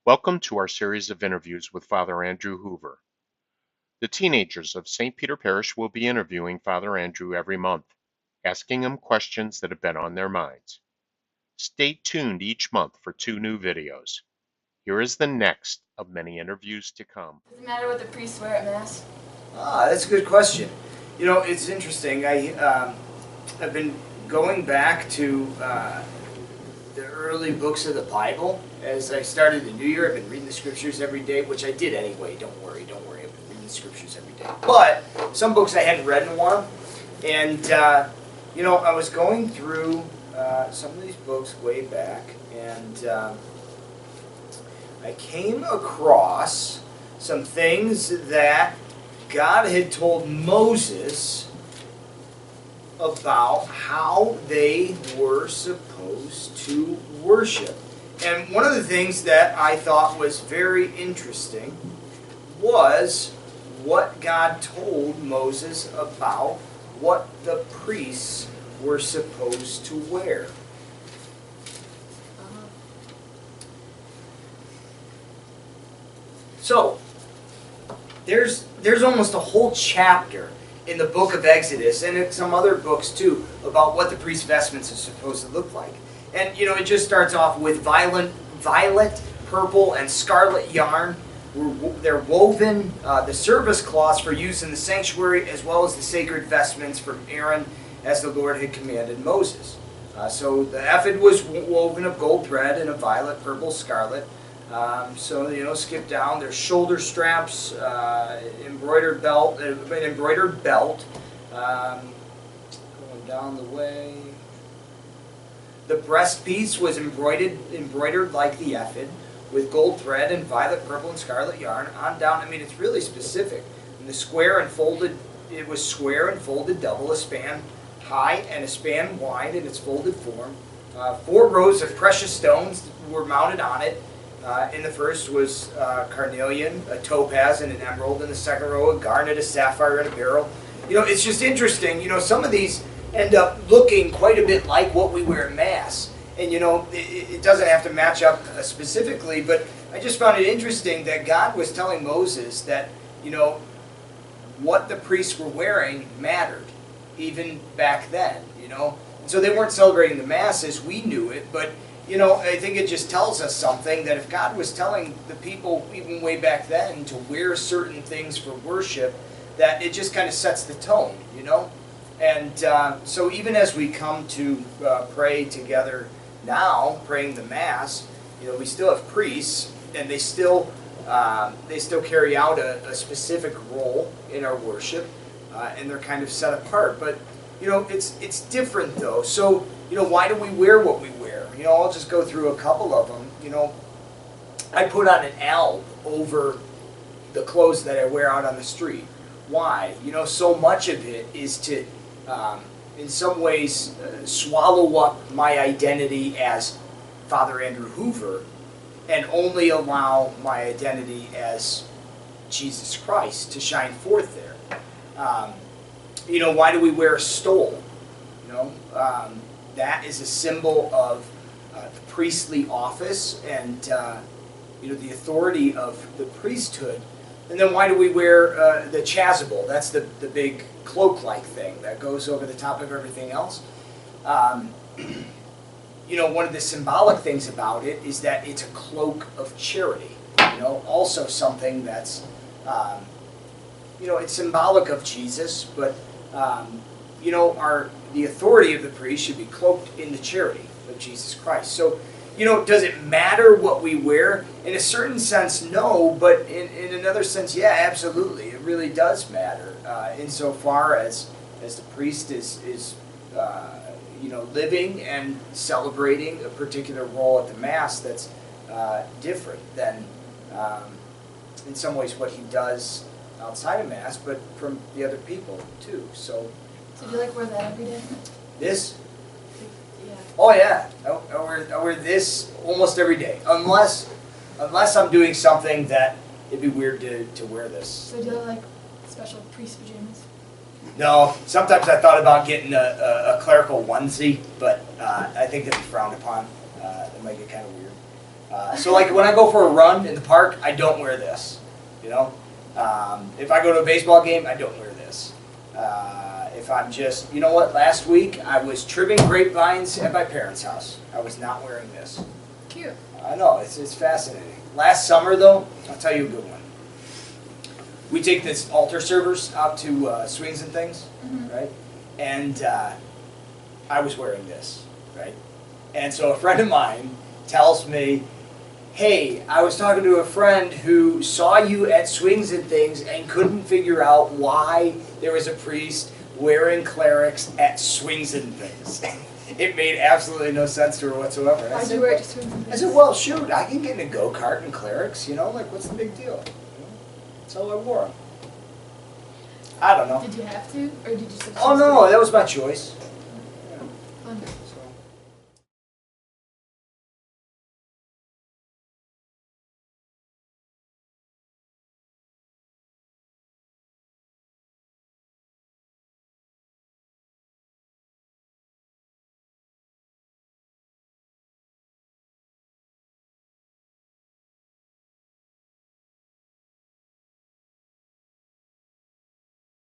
Welcome to our series of interviews with Father Andrew Hoover. The teenagers of St. Peter Parish will be interviewing Father Andrew every month, asking him questions that have been on their minds. Stay tuned each month for 2 new videos. Here is the next of many interviews to come. Does it matter what the priests wear at Mass? That's a good question. You know, it's interesting. I've been going back to the early books of the Bible. As I started the new year, I've been reading the scriptures every day, which I did anyway. Don't worry. I've been reading the scriptures every day. But some books I hadn't read in a while. And, I was going through some of these books way back, and I came across some things that God had told Moses about how they were supposed to worship. And one of the things that I thought was very interesting was what God told Moses about what the priests were supposed to wear. So, there's almost a whole chapter in the book of Exodus, and in some other books too, about what the priest's vestments are supposed to look like. And it just starts off with violet, purple, and scarlet yarn. They're woven, the service cloths for use in the sanctuary, as well as the sacred vestments from Aaron, as the Lord had commanded Moses. So the ephod was woven of gold thread and a violet, purple, scarlet. Skip down. There's shoulder straps, embroidered belt, going down the way. The breastpiece was embroidered like the ephod, with gold thread and violet, purple, and scarlet yarn. On down. It's really specific. And the square and folded. It was square and folded double, a span high and a span wide in its folded form. 4 rows of precious stones were mounted on it. In the first was carnelian, a topaz, and an emerald. In the second row, a garnet, a sapphire, and a beryl. It's just interesting. Some of these end up looking quite a bit like what we wear at Mass. And, it doesn't have to match up specifically, but I just found it interesting that God was telling Moses that, what the priests were wearing mattered, even back then, And so they weren't celebrating the Mass as we knew it, but I think it just tells us something, that if God was telling the people even way back then to wear certain things for worship, that it just kind of sets the tone, And so even as we come to pray together now, praying the Mass, we still have priests, and they still carry out a specific role in our worship, and they're kind of set apart. But it's different though. So why do we wear what we wear? I'll just go through a couple of them. I put on an alb over the clothes that I wear out on the street. Why? So much of it is to, in some ways, swallow up my identity as Father Andrew Hoover, and only allow my identity as Jesus Christ to shine forth there. Why do we wear a stole? That is a symbol of the priestly office and the authority of the priesthood. And then why do we wear the chasuble? That's the big cloak-like thing that goes over the top of everything else. One of the symbolic things about it is that it's a cloak of charity. Also something that's, it's symbolic of Jesus, but the authority of the priest should be cloaked in the charity of Jesus Christ. So, does it matter what we wear? In a certain sense, no, but in another sense, yeah, absolutely. It really does matter, insofar as the priest is living and celebrating a particular role at the Mass that's different than, in some ways, what he does outside of Mass, but from the other people, too. So do you wear that every day? This? Yeah. Oh yeah, I wear this almost every day, unless I'm doing something that it'd be weird to wear this. So do you have special priest pajamas? No, sometimes I thought about getting a clerical onesie, but I think that'd be frowned upon. It might get kind of weird. So like when I go for a run in the park, I don't wear this. You know, if I go to a baseball game, I don't wear this. If I'm just, you know what? Last week I was trimming grapevines at my parents' house. I was not wearing this. Cute. I know, it's fascinating. Last summer though, I'll tell you a good one. We take this altar servers out to swings and things, right? And I was wearing this, right? And so a friend of mine tells me, hey, I was talking to a friend who saw you at swings and things and couldn't figure out why there was a priest wearing clerics at swings and things. It made absolutely no sense to her whatsoever. Why'd you wear it to swings and I things? said, well, shoot, I can get in a go-kart and clerics, you know, like, what's the big deal? So I wore them. I don't know. Did you have to, or did you just? Oh, no, that was my choice.